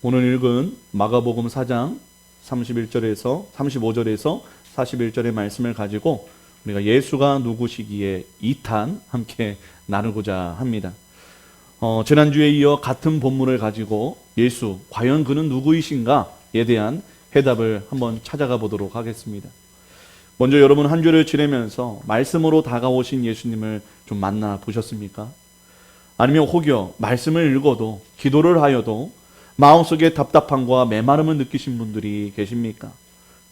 오늘 읽은 마가복음 4장 31절에서 35절에서 41절의 말씀을 가지고 우리가 예수가 누구시기에 2탄 함께 나누고자 합니다. 지난주에 이어 같은 본문을 가지고 예수, 과연 그는 누구이신가에 대한 해답을 한번 찾아가 보도록 하겠습니다. 먼저 여러분 한 주를 지내면서 말씀으로 다가오신 예수님을 좀 만나 보셨습니까? 아니면 혹여 말씀을 읽어도 기도를 하여도 마음속에 답답함과 메마름을 느끼신 분들이 계십니까?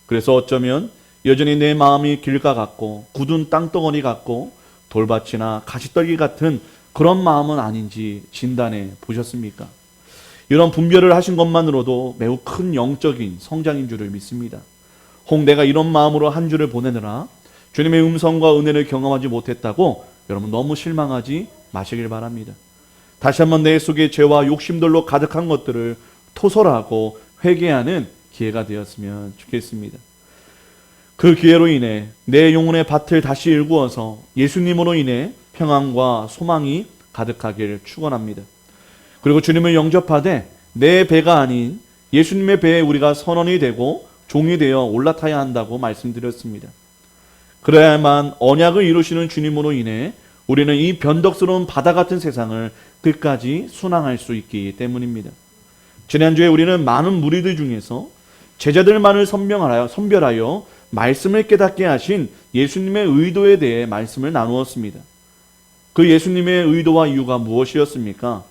그래서 어쩌면 여전히 내 마음이 길가 같고 굳은 땅덩어리 같고 돌밭이나 가시떨기 같은 그런 마음은 아닌지 진단해 보셨습니까? 이런 분별을 하신 것만으로도 매우 큰 영적인 성장인 줄을 믿습니다. 혹 내가 이런 마음으로 한 주를 보내느라 주님의 음성과 은혜를 경험하지 못했다고 여러분 너무 실망하지 마시길 바랍니다. 다시 한번 내 속에 죄와 욕심들로 가득한 것들을 토설하고 회개하는 기회가 되었으면 좋겠습니다. 그 기회로 인해 내 영혼의 밭을 다시 일구어서 예수님으로 인해 평안과 소망이 가득하길 축원합니다. 그리고 주님을 영접하되 내 배가 아닌 예수님의 배에 우리가 선원이 되고 종이 되어 올라타야 한다고 말씀드렸습니다. 그래야만 언약을 이루시는 주님으로 인해 우리는 이 변덕스러운 바다 같은 세상을 끝까지 순항할 수 있기 때문입니다. 지난주에 우리는 많은 무리들 중에서 제자들만을 선별하여 말씀을 깨닫게 하신 예수님의 의도에 대해 말씀을 나누었습니다. 그 예수님의 의도와 이유가 무엇이었습니까?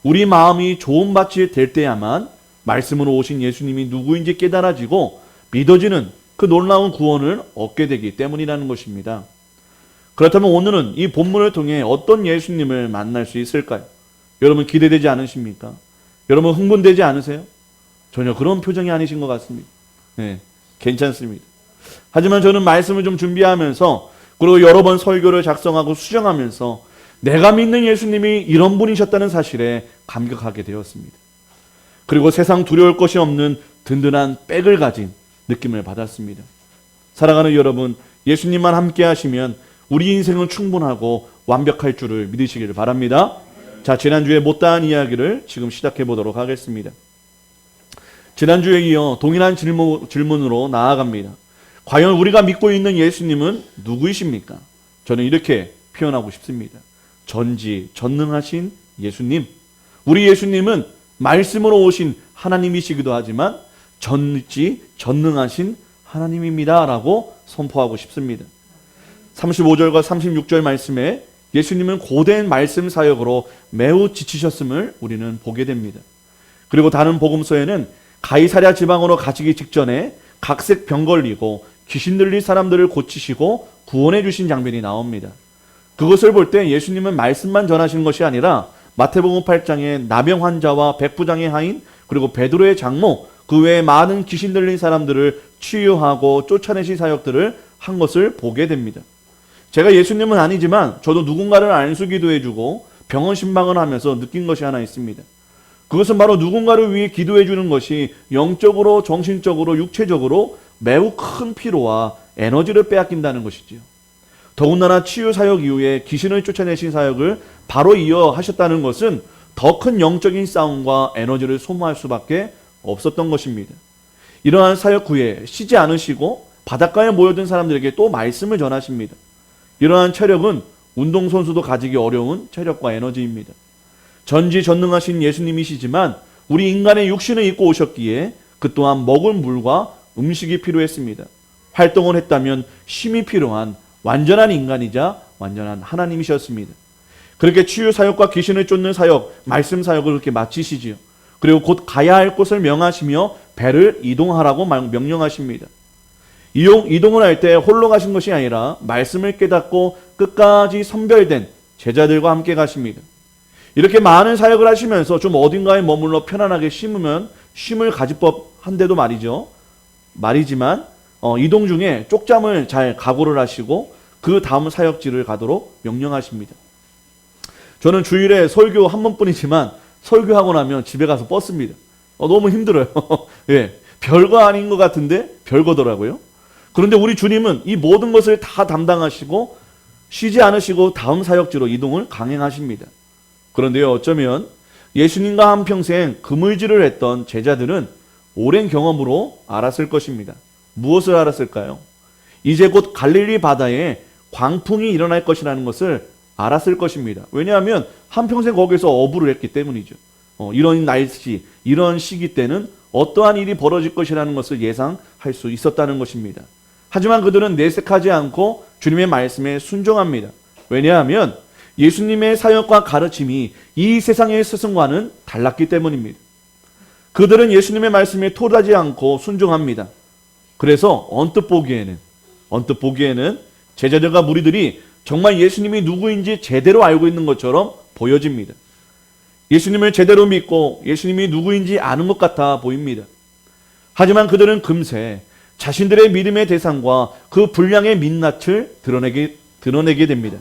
우리 마음이 좋은 밭이 될 때야만 말씀으로 오신 예수님이 누구인지 깨달아지고 믿어지는 그 놀라운 구원을 얻게 되기 때문이라는 것입니다. 그렇다면 오늘은 이 본문을 통해 어떤 예수님을 만날 수 있을까요? 여러분 기대되지 않으십니까? 여러분 흥분되지 않으세요? 전혀 그런 표정이 아니신 것 같습니다. 네, 괜찮습니다. 하지만 저는 말씀을 좀 준비하면서 그리고 여러 번 설교를 작성하고 수정하면서 내가 믿는 예수님이 이런 분이셨다는 사실에 감격하게 되었습니다. 그리고 세상 두려울 것이 없는 든든한 백을 가진 느낌을 받았습니다. 사랑하는 여러분, 예수님만 함께 하시면 우리 인생은 충분하고 완벽할 줄을 믿으시기를 바랍니다. 자, 지난주에 못다한 이야기를 지금 시작해 보도록 하겠습니다. 지난주에 이어 동일한 질문으로 나아갑니다. 과연 우리가 믿고 있는 예수님은 누구이십니까? 저는 이렇게 표현하고 싶습니다. 전지전능하신 예수님. 우리 예수님은 말씀으로 오신 하나님이시기도 하지만 전지전능하신 하나님입니다 라고 선포하고 싶습니다. 35절과 36절 말씀에 예수님은 고된 말씀 사역으로 매우 지치셨음을 우리는 보게 됩니다. 그리고 다른 복음서에는 가이사랴 지방으로 가시기 직전에 각색 병 걸리고 귀신 들린 사람들을 고치시고 구원해 주신 장면이 나옵니다. 그것을 볼 때 예수님은 말씀만 전하신 것이 아니라 마태복음 8장에 나병 환자와 백부장의 하인 그리고 베드로의 장모 그 외에 많은 귀신 들린 사람들을 치유하고 쫓아내신 사역들을 한 것을 보게 됩니다. 제가 예수님은 아니지만 저도 누군가를 안수 기도해주고 병원 신방을 하면서 느낀 것이 하나 있습니다. 그것은 바로 누군가를 위해 기도해주는 것이 영적으로 정신적으로 육체적으로 매우 큰 피로와 에너지를 빼앗긴다는 것이지요. 더군다나 치유 사역 이후에 귀신을 쫓아내신 사역을 바로 이어 하셨다는 것은 더 큰 영적인 싸움과 에너지를 소모할 수밖에 없었던 것입니다. 이러한 사역 후에 쉬지 않으시고 바닷가에 모여든 사람들에게 또 말씀을 전하십니다. 이러한 체력은 운동선수도 가지기 어려운 체력과 에너지입니다. 전지전능하신 예수님이시지만 우리 인간의 육신을 입고 오셨기에 그 또한 먹을 물과 음식이 필요했습니다. 활동을 했다면 힘이 필요한 완전한 인간이자 완전한 하나님이셨습니다. 그렇게 치유 사역과 귀신을 쫓는 사역, 말씀 사역을 그렇게 마치시지요. 그리고 곧 가야 할 곳을 명하시며 배를 이동하라고 명령하십니다. 이동을 할 때 홀로 가신 것이 아니라 말씀을 깨닫고 끝까지 선별된 제자들과 함께 가십니다. 이렇게 많은 사역을 하시면서 좀 어딘가에 머물러 편안하게 쉼을 가질 법한데도 말이지만 이동 중에 쪽잠을 잘 각오를 하시고 그 다음 사역지를 가도록 명령하십니다. 저는 주일에 설교 한 번뿐이지만 설교하고 나면 집에 가서 뻗습니다. 너무 힘들어요. 예, 별거 아닌 것 같은데 별거더라고요. 그런데 우리 주님은 이 모든 것을 다 담당하시고 쉬지 않으시고 다음 사역지로 이동을 강행하십니다. 그런데요, 어쩌면 예수님과 한평생 그물질을 했던 제자들은 오랜 경험으로 알았을 것입니다. 무엇을 알았을까요? 이제 곧 갈릴리 바다에 광풍이 일어날 것이라는 것을 알았을 것입니다. 왜냐하면 한평생 거기서 어부를 했기 때문이죠. 이런 날씨, 이런 시기 때는 어떠한 일이 벌어질 것이라는 것을 예상할 수 있었다는 것입니다. 하지만 그들은 내색하지 않고 주님의 말씀에 순종합니다. 왜냐하면 예수님의 사역과 가르침이 이 세상의 스승과는 달랐기 때문입니다. 그들은 예수님의 말씀에 토라지 않고 순종합니다. 그래서 언뜻 보기에는 제자들과 무리들이 정말 예수님이 누구인지 제대로 알고 있는 것처럼 보여집니다. 예수님을 제대로 믿고 예수님이 누구인지 아는 것 같아 보입니다. 하지만 그들은 금세 자신들의 믿음의 대상과 그 분량의 민낯을 드러내게 됩니다.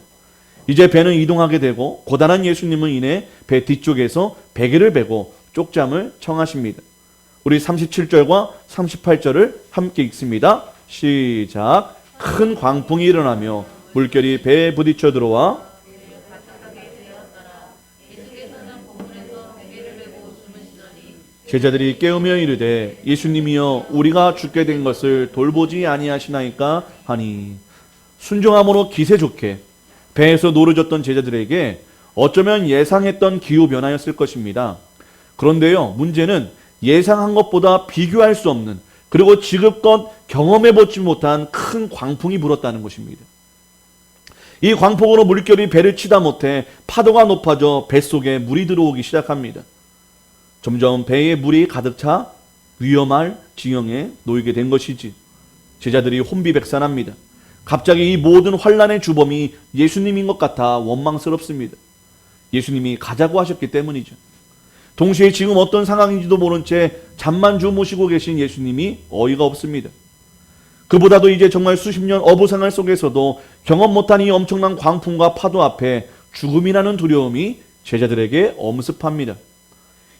이제 배는 이동하게 되고 고단한 예수님은 이내 배 뒤쪽에서 베개를 베고 쪽잠을 청하십니다. 우리 37절과 38절을 함께 읽습니다. 시작. 큰 광풍이 일어나며 물결이 배에 부딪혀 들어와 제자들이 깨우며 이르되 예수님이여 우리가 죽게 된 것을 돌보지 아니하시나이까 하니, 순종함으로 기세 좋게 배에서 노르졌던 제자들에게 어쩌면 예상했던 기후변화였을 것입니다. 그런데요, 문제는 예상한 것보다 비교할 수 없는, 그리고 지금껏 경험해보지 못한 큰 광풍이 불었다는 것입니다. 이 광풍으로 물결이 배를 치다 못해 파도가 높아져 뱃속에 물이 들어오기 시작합니다. 점점 배에 물이 가득 차 위험할 지경에 놓이게 된 것이지. 제자들이 혼비백산합니다. 갑자기 이 모든 환란의 주범이 예수님인 것 같아 원망스럽습니다. 예수님이 가자고 하셨기 때문이죠. 동시에 지금 어떤 상황인지도 모른 채 잠만 주무시고 계신 예수님이 어이가 없습니다. 그보다도 이제 정말 수십 년 어부 생활 속에서도 경험 못한 이 엄청난 광풍과 파도 앞에 죽음이라는 두려움이 제자들에게 엄습합니다.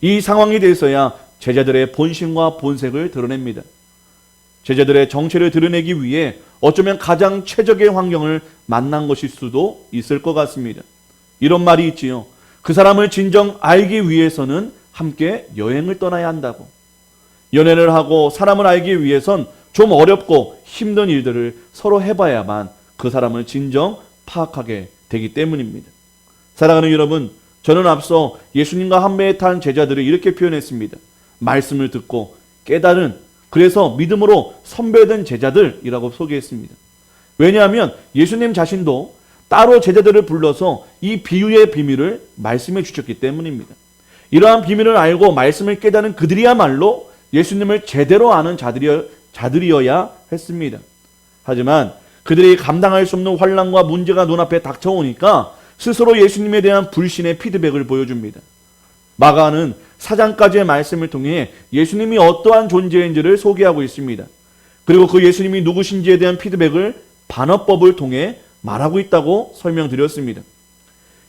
이 상황에 대해서야 제자들의 본심과 본색을 드러냅니다. 제자들의 정체를 드러내기 위해 어쩌면 가장 최적의 환경을 만난 것일 수도 있을 것 같습니다. 이런 말이 있지요. 그 사람을 진정 알기 위해서는 함께 여행을 떠나야 한다고. 연애를 하고 사람을 알기 위해선 좀 어렵고 힘든 일들을 서로 해봐야만 그 사람을 진정 파악하게 되기 때문입니다. 사랑하는 여러분, 저는 앞서 예수님과 한 배에 탄 제자들을 이렇게 표현했습니다. 말씀을 듣고 깨달은, 그래서 믿음으로 선별된 제자들이라고 소개했습니다. 왜냐하면 예수님 자신도 따로 제자들을 불러서 이 비유의 비밀을 말씀해 주셨기 때문입니다. 이러한 비밀을 알고 말씀을 깨달은 그들이야말로 예수님을 제대로 아는 자들이어야 했습니다. 하지만 그들이 감당할 수 없는 환난과 문제가 눈앞에 닥쳐오니까 스스로 예수님에 대한 불신의 피드백을 보여줍니다. 마가는 4장까지의 말씀을 통해 예수님이 어떠한 존재인지를 소개하고 있습니다. 그리고 그 예수님이 누구신지에 대한 피드백을 반어법을 통해 말하고 있다고 설명드렸습니다.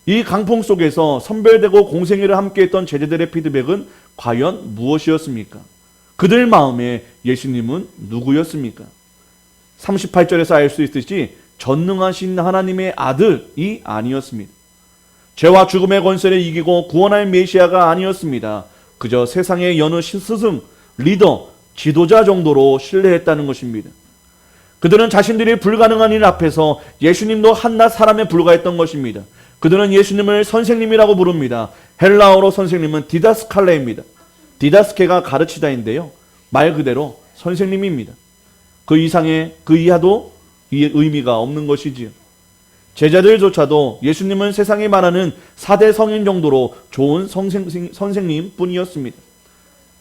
이 강풍 속에서 선별되고 공생애를 함께했던 제자들의 피드백은 과연 무엇이었습니까? 그들 마음에 예수님은 누구였습니까? 38절에서 알 수 있듯이 전능하신 하나님의 아들이 아니었습니다. 죄와 죽음의 권세를 이기고 구원할 메시아가 아니었습니다. 그저 세상의 여느 스승, 리더, 지도자 정도로 신뢰했다는 것입니다. 그들은 자신들이 불가능한 일 앞에서 예수님도 한낱 사람에 불과했던 것입니다. 그들은 예수님을 선생님이라고 부릅니다. 헬라어로 선생님은 디다스칼레입니다. 디다스케가 가르치다인데요, 말 그대로 선생님입니다. 그 이상의, 그 이하도 의미가 없는 것이지요. 제자들조차도 예수님은 세상에 말하는 4대 성인 정도로 좋은 선생님 뿐이었습니다.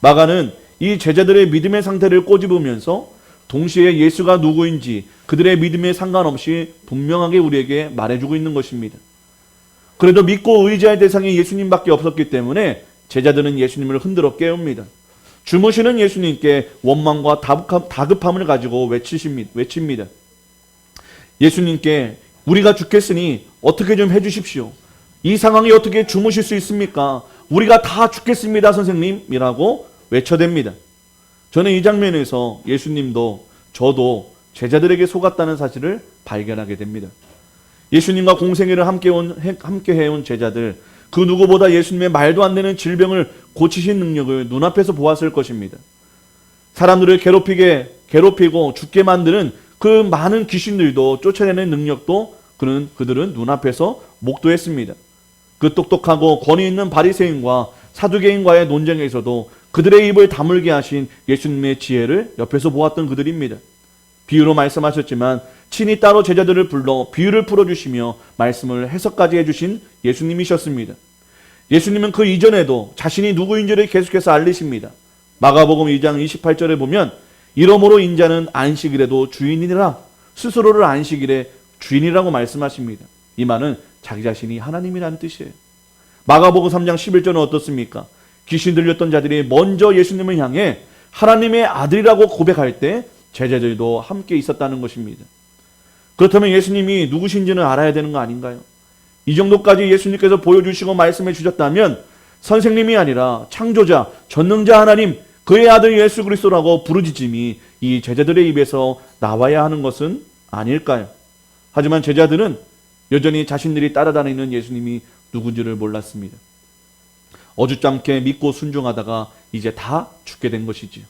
마가는 이 제자들의 믿음의 상태를 꼬집으면서 동시에 예수가 누구인지 그들의 믿음에 상관없이 분명하게 우리에게 말해주고 있는 것입니다. 그래도 믿고 의지할 대상이 예수님밖에 없었기 때문에 제자들은 예수님을 흔들어 깨웁니다. 주무시는 예수님께 원망과 다급함을 가지고 외칩니다. 예수님께 우리가 죽겠으니 어떻게 좀 해주십시오. 이 상황이 어떻게 주무실 수 있습니까? 우리가 다 죽겠습니다, 선생님이라고 외쳐댑니다. 저는 이 장면에서 예수님도 저도 제자들에게 속았다는 사실을 발견하게 됩니다. 예수님과 공생애를 함께 해온 제자들, 그 누구보다 예수님의 말도 안 되는 질병을 고치신 능력을 눈앞에서 보았을 것입니다. 사람들을 괴롭히고 죽게 만드는 그 많은 귀신들도 쫓아내는 능력도 그들은 눈앞에서 목도했습니다. 그 똑똑하고 권위 있는 바리새인과 사두개인과의 논쟁에서도 그들의 입을 다물게 하신 예수님의 지혜를 옆에서 보았던 그들입니다. 비유로 말씀하셨지만 친히 따로 제자들을 불러 비유를 풀어주시며 말씀을 해석까지 해주신 예수님이셨습니다. 예수님은 그 이전에도 자신이 누구인지를 계속해서 알리십니다. 마가복음 2장 28절에 보면 이러므로 인자는 안식일에도 주인이라 스스로를 안식일의 주인이라고 말씀하십니다. 이 말은 자기 자신이 하나님이라는 뜻이에요. 마가복음 3장 11절은 어떻습니까? 귀신 들렸던 자들이 먼저 예수님을 향해 하나님의 아들이라고 고백할 때 제자들도 함께 있었다는 것입니다. 그렇다면 예수님이 누구신지는 알아야 되는 거 아닌가요? 이 정도까지 예수님께서 보여주시고 말씀해 주셨다면 선생님이 아니라 창조자, 전능자 하나님, 그의 아들 예수 그리스도라고 부르짖음이 이 제자들의 입에서 나와야 하는 것은 아닐까요? 하지만 제자들은 여전히 자신들이 따라다니는 예수님이 누군지를 몰랐습니다. 어줍잖게 믿고 순종하다가 이제 다 죽게 된 것이지요.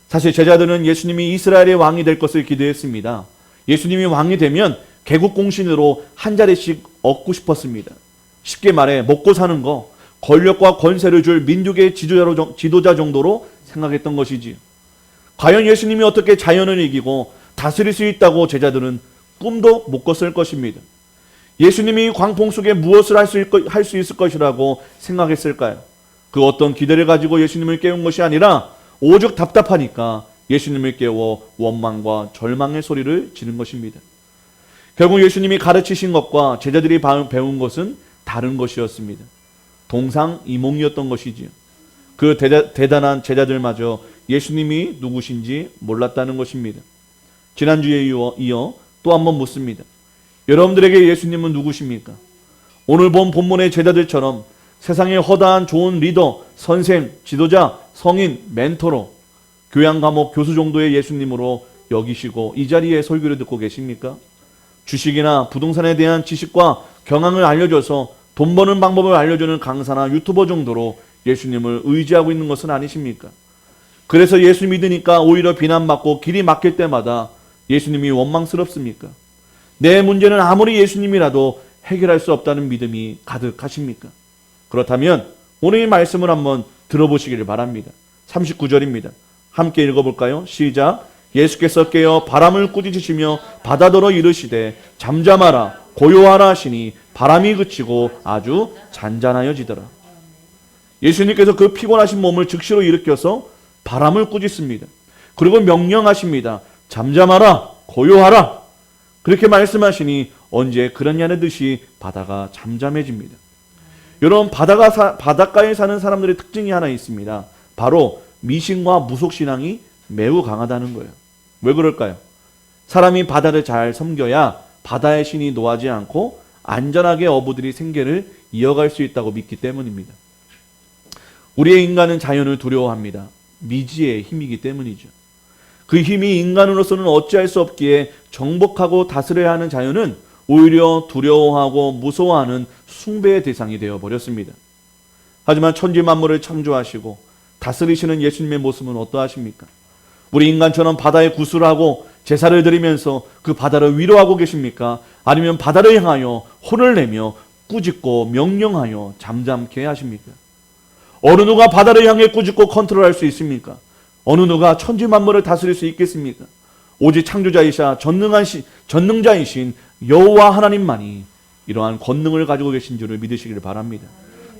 사실 제자들은 예수님이 이스라엘의 왕이 될 것을 기대했습니다. 예수님이 왕이 되면 개국공신으로 한 자리씩 얻고 싶었습니다. 쉽게 말해 먹고 사는 거, 권력과 권세를 줄 민족의 지도자 정도로 생각했던 것이지요. 과연 예수님이 어떻게 자연을 이기고 다스릴 수 있다고 제자들은 꿈도 못 꿨을 것입니다. 예수님이 광풍 속에 무엇을 할 수 있을 것이라고 생각했을까요? 그 어떤 기대를 가지고 예수님을 깨운 것이 아니라 오죽 답답하니까 예수님을 깨워 원망과 절망의 소리를 지른 것입니다. 결국 예수님이 가르치신 것과 제자들이 배운 것은 다른 것이었습니다. 동상이몽이었던 것이지요. 그 대단한 제자들마저 예수님이 누구신지 몰랐다는 것입니다. 지난주에 이어 또 한 번 묻습니다. 여러분들에게 예수님은 누구십니까? 오늘 본 본문의 제자들처럼 세상의 허다한 좋은 리더, 선생, 지도자, 성인, 멘토로 교양 과목 교수 정도의 예수님으로 여기시고 이 자리에 설교를 듣고 계십니까? 주식이나 부동산에 대한 지식과 경향을 알려줘서 돈 버는 방법을 알려주는 강사나 유튜버 정도로 예수님을 의지하고 있는 것은 아니십니까? 그래서 예수 믿으니까 오히려 비난받고 길이 막힐 때마다 예수님이 원망스럽습니까? 내 문제는 아무리 예수님이라도 해결할 수 없다는 믿음이 가득하십니까? 그렇다면 오늘 이 말씀을 한번 들어보시기를 바랍니다. 39절입니다. 함께 읽어볼까요? 시작. 예수께서 깨어 바람을 꾸짖으시며 바다더러 이르시되 잠잠하라 고요하라 하시니 바람이 그치고 아주 잔잔하여지더라. 예수님께서 그 피곤하신 몸을 즉시로 일으켜서 바람을 꾸짖습니다. 그리고 명령하십니다. 잠잠하라 고요하라. 그렇게 말씀하시니 언제 그러냐는 듯이 바다가 잠잠해집니다. 여러분, 바닷가에 사는 사람들의 특징이 하나 있습니다. 바로 미신과 무속신앙이 매우 강하다는 거예요. 왜 그럴까요? 사람이 바다를 잘 섬겨야 바다의 신이 노하지 않고 안전하게 어부들이 생계를 이어갈 수 있다고 믿기 때문입니다. 우리의 인간은 자연을 두려워합니다. 미지의 힘이기 때문이죠. 그 힘이 인간으로서는 어찌할 수 없기에 정복하고 다스려야 하는 자연은 오히려 두려워하고 무서워하는 숭배의 대상이 되어버렸습니다. 하지만 천지 만물을 창조하시고 다스리시는 예수님의 모습은 어떠하십니까? 우리 인간처럼 바다에 구슬하고 제사를 드리면서 그 바다를 위로하고 계십니까? 아니면 바다를 향하여 혼을 내며 꾸짖고 명령하여 잠잠케 하십니까? 어느 누가 바다를 향해 꾸짖고 컨트롤할 수 있습니까? 어느 누가 천지 만물을 다스릴 수 있겠습니까? 오직 창조자이자 전능자이신 여호와 하나님만이 이러한 권능을 가지고 계신 줄을 믿으시기를 바랍니다.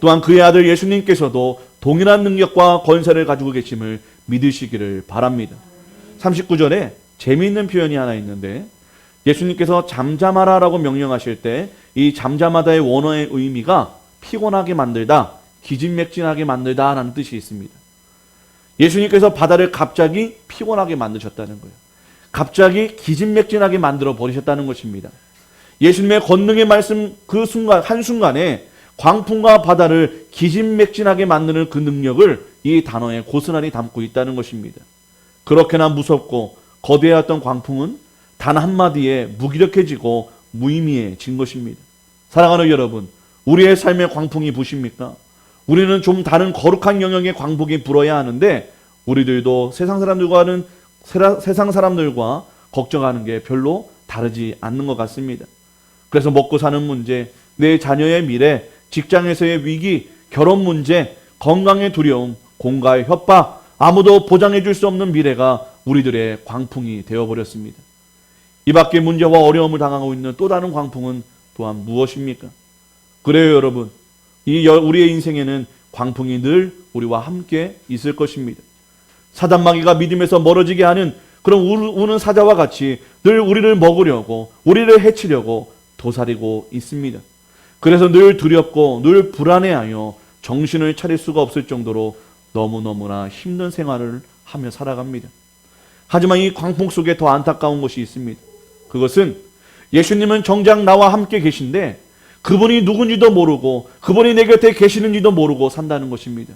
또한 그의 아들 예수님께서도 동일한 능력과 권세를 가지고 계심을 믿으시기를 바랍니다. 39절에 재미있는 표현이 하나 있는데 예수님께서 잠잠하라라고 명령하실 때 이 잠잠하다의 원어의 의미가 피곤하게 만들다, 기진맥진하게 만들다 라는 뜻이 있습니다. 예수님께서 바다를 갑자기 피곤하게 만드셨다는 거예요. 갑자기 기진맥진하게 만들어 버리셨다는 것입니다. 예수님의 권능의 말씀 그 순간 한순간에 광풍과 바다를 기진맥진하게 만드는 그 능력을 이 단어에 고스란히 담고 있다는 것입니다. 그렇게나 무섭고 거대했던 광풍은 단 한마디에 무기력해지고 무의미해진 것입니다. 사랑하는 여러분, 우리의 삶에 광풍이 부십니까? 우리는 좀 다른 거룩한 영역의 광풍이 불어야 하는데 우리들도 세상 사람들과 걱정하는 게 별로 다르지 않는 것 같습니다. 그래서 먹고 사는 문제, 내 자녀의 미래, 직장에서의 위기, 결혼 문제, 건강의 두려움, 공가의 협박, 아무도 보장해 줄 수 없는 미래가 우리들의 광풍이 되어버렸습니다. 이 밖에 문제와 어려움을 당하고 있는 또 다른 광풍은 또한 무엇입니까? 그래요, 여러분. 우리의 인생에는 광풍이 늘 우리와 함께 있을 것입니다. 사단마귀가 믿음에서 멀어지게 하는 그런 우는 사자와 같이 늘 우리를 먹으려고, 우리를 해치려고 도사리고 있습니다. 그래서 늘 두렵고 늘 불안해하여 정신을 차릴 수가 없을 정도로 너무너무나 힘든 생활을 하며 살아갑니다. 하지만 이 광풍 속에 더 안타까운 것이 있습니다. 그것은 예수님은 정작 나와 함께 계신데 그분이 누군지도 모르고 그분이 내 곁에 계시는지도 모르고 산다는 것입니다.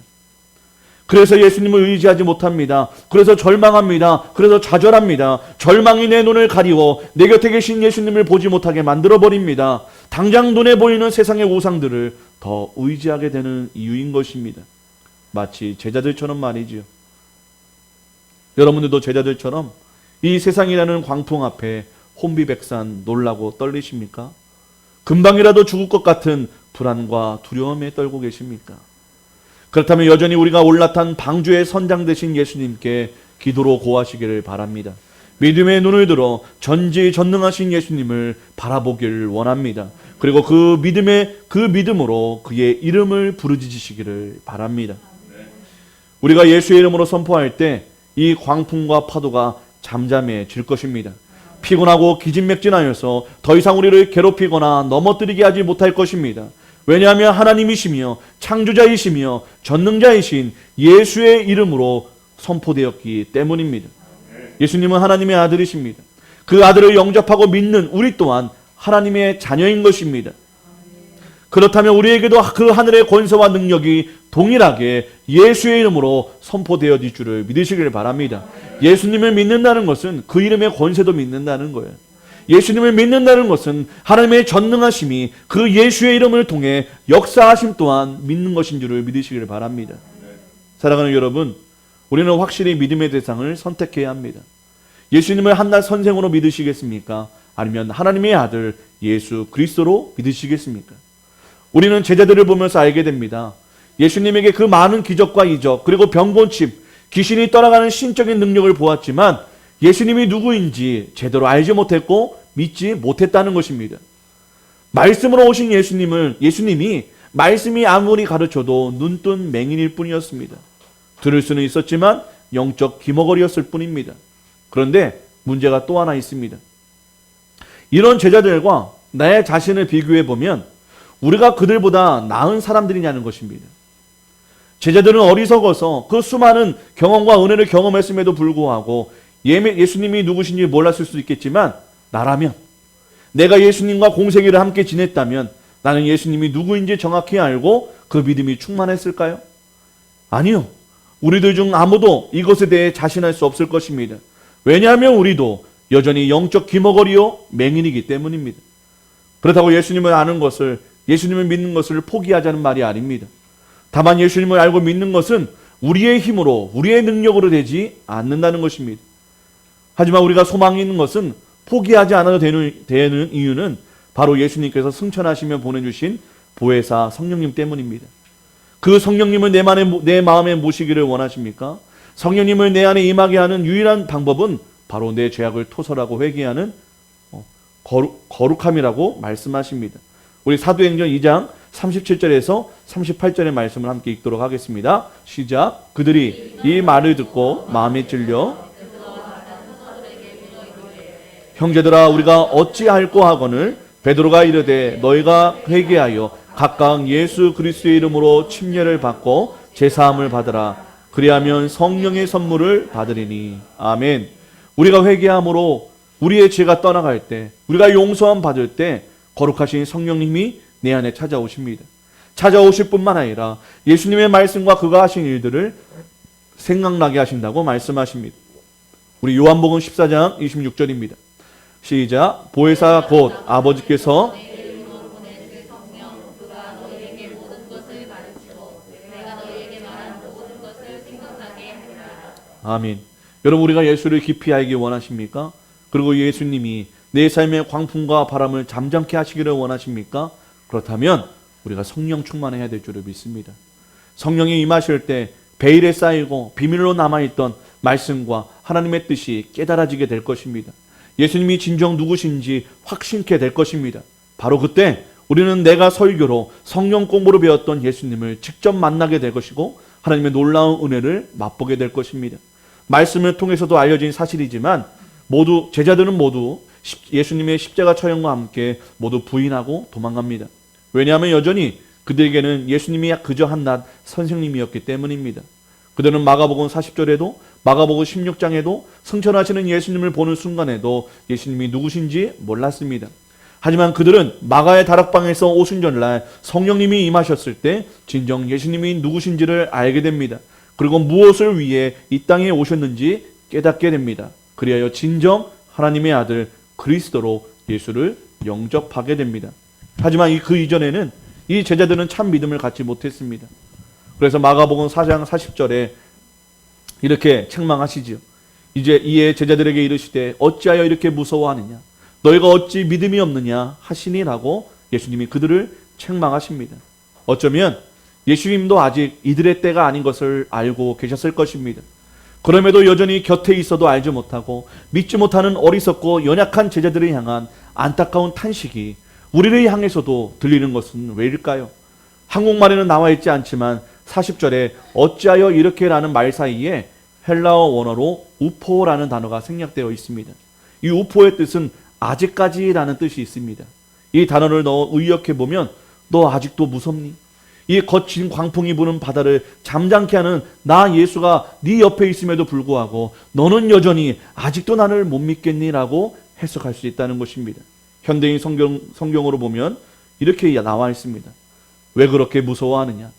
그래서 예수님을 의지하지 못합니다. 그래서 절망합니다. 그래서 좌절합니다. 절망이 내 눈을 가리워 내 곁에 계신 예수님을 보지 못하게 만들어버립니다. 당장 눈에 보이는 세상의 우상들을 더 의지하게 되는 이유인 것입니다. 마치 제자들처럼 말이지요. 여러분들도 제자들처럼 이 세상이라는 광풍 앞에 혼비백산 놀라고 떨리십니까? 금방이라도 죽을 것 같은 불안과 두려움에 떨고 계십니까? 그렇다면 여전히 우리가 올라탄 방주의 선장 되신 예수님께 기도로 고하시기를 바랍니다. 믿음의 눈을 들어 전지전능하신 예수님을 바라보기를 원합니다. 그리고 그 믿음으로 그의 이름을 부르짖으시기를 바랍니다. 우리가 예수의 이름으로 선포할 때 이 광풍과 파도가 잠잠해질 것입니다. 피곤하고 기진맥진하여서 더 이상 우리를 괴롭히거나 넘어뜨리게 하지 못할 것입니다. 왜냐하면 하나님이시며 창조자이시며 전능자이신 예수의 이름으로 선포되었기 때문입니다. 예수님은 하나님의 아들이십니다. 그 아들을 영접하고 믿는 우리 또한 하나님의 자녀인 것입니다. 그렇다면 우리에게도 그 하늘의 권세와 능력이 동일하게 예수의 이름으로 선포되어질 줄을 믿으시길 바랍니다. 예수님을 믿는다는 것은 그 이름의 권세도 믿는다는 거예요. 예수님을 믿는다는 것은 하나님의 전능하심이 그 예수의 이름을 통해 역사하심 또한 믿는 것인 줄을 믿으시길 바랍니다. 사랑하는 여러분, 우리는 확실히 믿음의 대상을 선택해야 합니다. 예수님을 한낱 선생으로 믿으시겠습니까? 아니면 하나님의 아들 예수 그리스도로 믿으시겠습니까? 우리는 제자들을 보면서 알게 됩니다. 예수님에게 그 많은 기적과 이적, 그리고 병고침, 귀신이 떠나가는 신적인 능력을 보았지만 예수님이 누구인지 제대로 알지 못했고 믿지 못했다는 것입니다. 말씀으로 오신 예수님이 말씀이 아무리 가르쳐도 눈뜬 맹인일 뿐이었습니다. 들을 수는 있었지만 영적 기머거리였을 뿐입니다. 그런데 문제가 또 하나 있습니다. 이런 제자들과 나의 자신을 비교해 보면 우리가 그들보다 나은 사람들이냐는 것입니다. 제자들은 어리석어서 그 수많은 경험과 은혜를 경험했음에도 불구하고 예수님이 누구신지 몰랐을 수도 있겠지만 나라면, 내가 예수님과 공생애를 함께 지냈다면 나는 예수님이 누구인지 정확히 알고 그 믿음이 충만했을까요? 아니요. 우리들 중 아무도 이것에 대해 자신할 수 없을 것입니다. 왜냐하면 우리도 여전히 영적 기머거리요 맹인이기 때문입니다. 그렇다고 예수님을 아는 것을, 예수님을 믿는 것을 포기하자는 말이 아닙니다. 다만 예수님을 알고 믿는 것은 우리의 힘으로, 우리의 능력으로 되지 않는다는 것입니다. 하지만 우리가 소망이 있는 것은 포기하지 않아도 되는 이유는 바로 예수님께서 승천하시며 보내주신 보혜사 성령님 때문입니다. 그 성령님을 내 마음에 모시기를 원하십니까? 성령님을 내 안에 임하게 하는 유일한 방법은 바로 내 죄악을 토설하고 회개하는 거룩함이라고 말씀하십니다. 우리 사도행전 2장 37절에서 38절의 말씀을 함께 읽도록 하겠습니다. 시작. 그들이 이 말을 듣고 마음에 찔려 형제들아 우리가 어찌할꼬 하거늘 베드로가 이르되 너희가 회개하여 각각 예수 그리스도의 이름으로 침례를 받고 제사함을 받으라. 그리하면 성령의 선물을 받으리니. 아멘. 우리가 회개함으로 우리의 죄가 떠나갈 때, 우리가 용서함 받을 때 거룩하신 성령님이 내 안에 찾아오십니다. 찾아오실 뿐만 아니라 예수님의 말씀과 그가 하신 일들을 생각나게 하신다고 말씀하십니다. 우리 요한복음 14장 26절입니다. 시작. 보혜사 곧 아버지께서 아멘. 여러분, 우리가 예수를 깊이 알기 원하십니까? 그리고 예수님이 내 삶의 광풍과 바람을 잠잠케 하시기를 원하십니까? 그렇다면 우리가 성령 충만해야 될 줄을 믿습니다. 성령이 임하실 때 베일에 쌓이고 비밀로 남아있던 말씀과 하나님의 뜻이 깨달아지게 될 것입니다. 예수님이 진정 누구신지 확신케 될 것입니다. 바로 그때 우리는 내가 설교로 성령 공부로 배웠던 예수님을 직접 만나게 될 것이고 하나님의 놀라운 은혜를 맛보게 될 것입니다. 말씀을 통해서도 알려진 사실이지만 제자들은 모두 예수님의 십자가 처형과 함께 모두 부인하고 도망갑니다. 왜냐하면 여전히 그들에게는 예수님이 그저 한낱 선생님이었기 때문입니다. 그들은 마가복음 40절에도 마가복음 16장에도 승천하시는 예수님을 보는 순간에도 예수님이 누구신지 몰랐습니다. 하지만 그들은 마가의 다락방에서 오순절날 성령님이 임하셨을 때 진정 예수님이 누구신지를 알게 됩니다. 그리고 무엇을 위해 이 땅에 오셨는지 깨닫게 됩니다. 그리하여 진정 하나님의 아들 그리스도로 예수를 영접하게 됩니다. 하지만 그 이전에는 이 제자들은 참 믿음을 갖지 못했습니다. 그래서 마가복음 4장 40절에 이렇게 책망하시지요. 이에 제자들에게 이르시되 어찌하여 이렇게 무서워하느냐? 너희가 어찌 믿음이 없느냐 하시니라고 예수님이 그들을 책망하십니다. 어쩌면 예수님도 아직 이들의 때가 아닌 것을 알고 계셨을 것입니다. 그럼에도 여전히 곁에 있어도 알지 못하고 믿지 못하는 어리석고 연약한 제자들을 향한 안타까운 탄식이 우리를 향해서도 들리는 것은 왜일까요? 한국말에는 나와 있지 않지만 40절에 어찌하여 이렇게라는 말 사이에 헬라어 원어로 우포라는 단어가 생략되어 있습니다. 이 우포의 뜻은 아직까지라는 뜻이 있습니다. 이 단어를 넣어 의역해보면 너 아직도 무섭니? 이 거친 광풍이 부는 바다를 잠잠케 하는 나 예수가 네 옆에 있음에도 불구하고 너는 여전히 아직도 나를 못 믿겠니? 라고 해석할 수 있다는 것입니다. 현대인 성경으로 보면 이렇게 나와 있습니다. 왜 그렇게 무서워하느냐?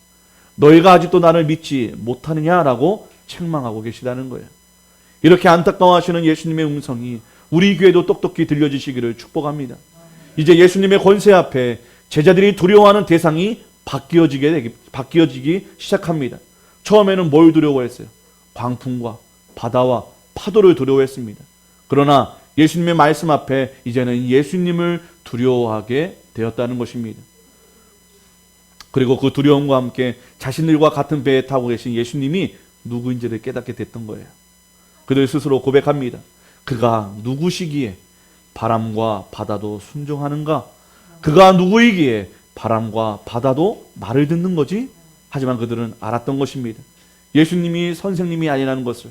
너희가 아직도 나를 믿지 못하느냐라고 책망하고 계시다는 거예요. 이렇게 안타까워하시는 예수님의 음성이 우리 귀에도 똑똑히 들려지시기를 축복합니다. 이제 예수님의 권세 앞에 제자들이 두려워하는 대상이 바뀌어지기 시작합니다. 처음에는 뭘 두려워했어요? 광풍과 바다와 파도를 두려워했습니다. 그러나 예수님의 말씀 앞에 이제는 예수님을 두려워하게 되었다는 것입니다. 그리고 그 두려움과 함께 자신들과 같은 배에 타고 계신 예수님이 누구인지를 깨닫게 됐던 거예요. 그들 스스로 고백합니다. 그가 누구시기에 바람과 바다도 순종하는가? 그가 누구이기에 바람과 바다도 말을 듣는 거지? 하지만 그들은 알았던 것입니다. 예수님이 선생님이 아니라는 것을,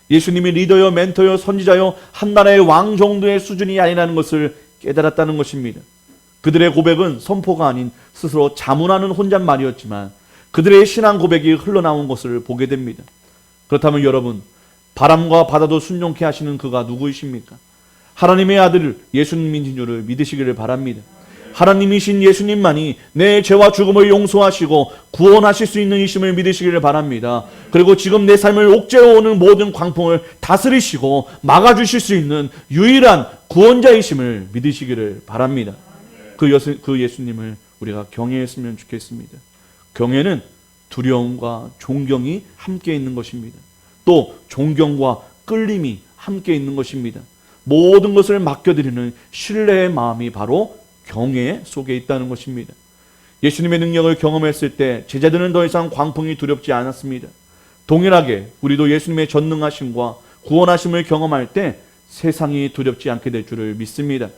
예수님이 리더요, 멘토요, 선지자요, 한 나라의 왕 정도의 수준이 아니라는 것을 깨달았다는 것입니다. 그들의 고백은 선포가 아닌 스스로 자문하는 혼잣말이었지만 그들의 신앙 고백이 흘러나온 것을 보게 됩니다. 그렇다면 여러분, 바람과 바다도 순종케 하시는 그가 누구이십니까? 하나님의 아들 예수님인 줄을 믿으시기를 바랍니다. 하나님이신 예수님만이 내 죄와 죽음을 용서하시고 구원하실 수 있는 이심을 믿으시기를 바랍니다. 그리고 지금 내 삶을 옥죄어 오는 모든 광풍을 다스리시고 막아주실 수 있는 유일한 구원자이심을 믿으시기를 바랍니다. 그 예수님을 우리가 경외했으면 좋겠습니다. 경외는 두려움과 존경이 함께 있는 것입니다. 또 존경과 끌림이 함께 있는 것입니다. 모든 것을 맡겨드리는 신뢰의 마음이 바로 경외 속에 있다는 것입니다. 예수님의 능력을 경험했을 때 제자들은 더 이상 광풍이 두렵지 않았습니다. 동일하게 우리도 예수님의 전능하심과 구원하심을 경험할 때 세상이 두렵지 않게 될 줄을 믿습니다.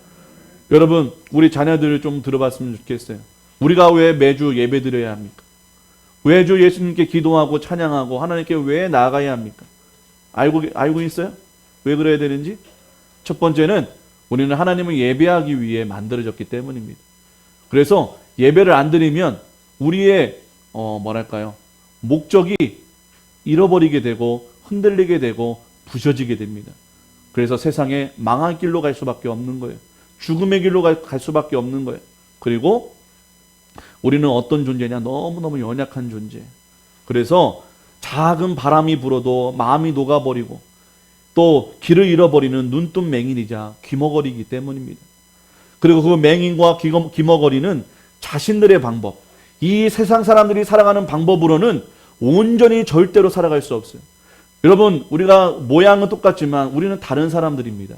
여러분, 우리 자녀들을 좀 들어봤으면 좋겠어요. 우리가 왜 매주 예배 드려야 합니까? 매주 예수님께 기도하고 찬양하고 하나님께 왜 나아가야 합니까? 알고 있어요? 왜 그래야 되는지? 첫 번째는 우리는 하나님을 예배하기 위해 만들어졌기 때문입니다. 그래서 예배를 안 드리면 우리의 목적이 잃어버리게 되고 흔들리게 되고 부셔지게 됩니다. 그래서 세상에 망할 길로 갈 수밖에 없는 거예요. 죽음의 길로 갈 수밖에 없는 거예요. 그리고 우리는 어떤 존재냐? 너무너무 연약한 존재. 그래서 작은 바람이 불어도 마음이 녹아버리고 또 길을 잃어버리는 눈뜬 맹인이자 귀머거리이기 때문입니다. 그리고 그 맹인과 귀머거리는 자신들의 방법, 이 세상 사람들이 살아가는 방법으로는 온전히 절대로 살아갈 수 없어요. 여러분, 우리가 모양은 똑같지만 우리는 다른 사람들입니다.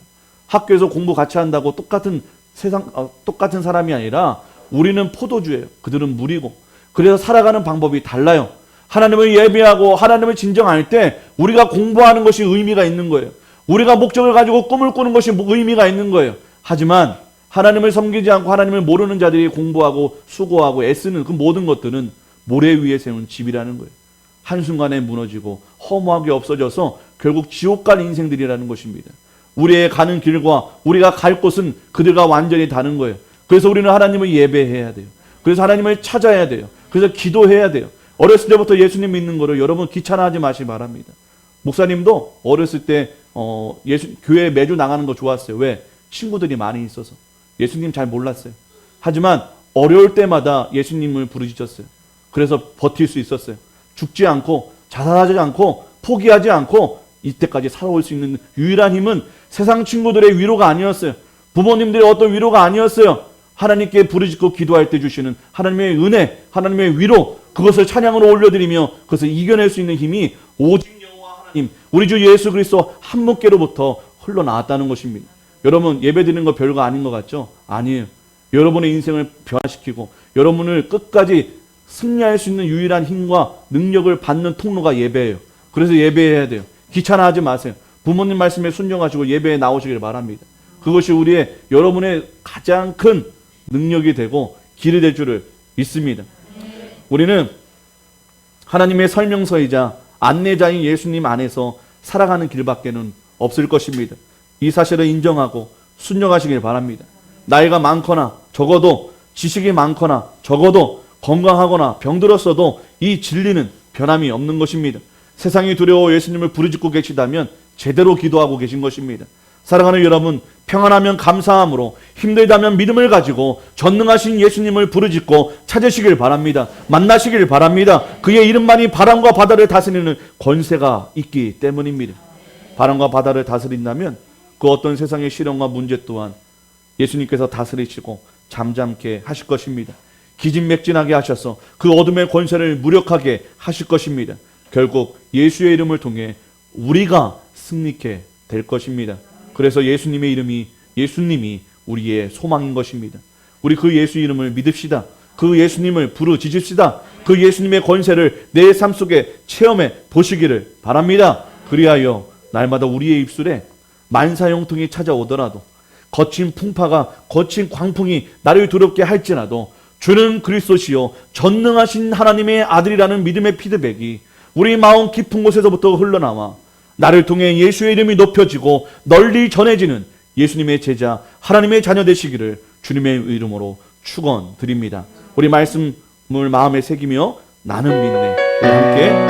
학교에서 공부 같이 한다고 똑같은 사람이 아니라 우리는 포도주예요. 그들은 물이고. 그래서 살아가는 방법이 달라요. 하나님을 예배하고 하나님을 진정할 때 우리가 공부하는 것이 의미가 있는 거예요. 우리가 목적을 가지고 꿈을 꾸는 것이 의미가 있는 거예요. 하지만 하나님을 섬기지 않고 하나님을 모르는 자들이 공부하고 수고하고 애쓰는 그 모든 것들은 모래 위에 세운 집이라는 거예요. 한순간에 무너지고 허무하게 없어져서 결국 지옥 갈 인생들이라는 것입니다. 우리의 가는 길과 우리가 갈 곳은 그들과 완전히 다른 거예요. 그래서 우리는 하나님을 예배해야 돼요. 그래서 하나님을 찾아야 돼요. 그래서 기도해야 돼요. 어렸을 때부터 예수님 믿는 거를 여러분 귀찮아하지 마시기 바랍니다. 목사님도 어렸을 때 교회 매주 나가는 거 좋았어요. 왜? 친구들이 많이 있어서. 예수님 잘 몰랐어요. 하지만 어려울 때마다 예수님을 부르짖었어요. 그래서 버틸 수 있었어요. 죽지 않고 자살하지 않고 포기하지 않고 이때까지 살아올 수 있는 유일한 힘은 세상 친구들의 위로가 아니었어요. 부모님들의 어떤 위로가 아니었어요. 하나님께 부르짖고 기도할 때 주시는 하나님의 은혜, 하나님의 위로, 그것을 찬양으로 올려드리며 그것을 이겨낼 수 있는 힘이 오직 여호와 하나님, 우리 주 예수 그리스도 한 분께로부터 흘러나왔다는 것입니다. 여러분, 예배드리는 거 별거 아닌 것 같죠? 아니에요. 여러분의 인생을 변화시키고 여러분을 끝까지 승리할 수 있는 유일한 힘과 능력을 받는 통로가 예배예요. 그래서 예배해야 돼요. 귀찮아하지 마세요. 부모님 말씀에 순종하시고 예배에 나오시길 바랍니다. 그것이 여러분의 가장 큰 능력이 되고 길이 될 줄을 믿습니다. 우리는 하나님의 설명서이자 안내자인 예수님 안에서 살아가는 길밖에는 없을 것입니다. 이 사실을 인정하고 순종하시길 바랍니다. 나이가 많거나 적어도 지식이 많거나 적어도 건강하거나 병들었어도 이 진리는 변함이 없는 것입니다. 세상이 두려워 예수님을 부르짖고 계시다면 제대로 기도하고 계신 것입니다. 사랑하는 여러분, 평안하면 감사함으로, 힘들다면 믿음을 가지고 전능하신 예수님을 부르짖고 찾으시길 바랍니다. 만나시길 바랍니다. 그의 이름만이 바람과 바다를 다스리는 권세가 있기 때문입니다. 바람과 바다를 다스린다면 그 어떤 세상의 시련과 문제 또한 예수님께서 다스리시고 잠잠케 하실 것입니다. 기진맥진하게 하셔서 그 어둠의 권세를 무력하게 하실 것입니다. 결국 예수의 이름을 통해 우리가 승리케 될 것입니다. 그래서 예수님이 우리의 소망인 것입니다. 우리 그 예수 이름을 믿읍시다. 그 예수님을 부르짖읍시다. 그 예수님의 권세를 내 삶 속에 체험해 보시기를 바랍니다. 그리하여 날마다 우리의 입술에 만사형통이 찾아오더라도, 거친 풍파가, 거친 광풍이 나를 두렵게 할지라도 주는 그리스도시요 전능하신 하나님의 아들이라는 믿음의 피드백이 우리 마음 깊은 곳에서부터 흘러나와 나를 통해 예수의 이름이 높여지고 널리 전해지는 예수님의 제자, 하나님의 자녀 되시기를 주님의 이름으로 축원드립니다. 우리 말씀을 마음에 새기며 나는 믿네. 우리 함께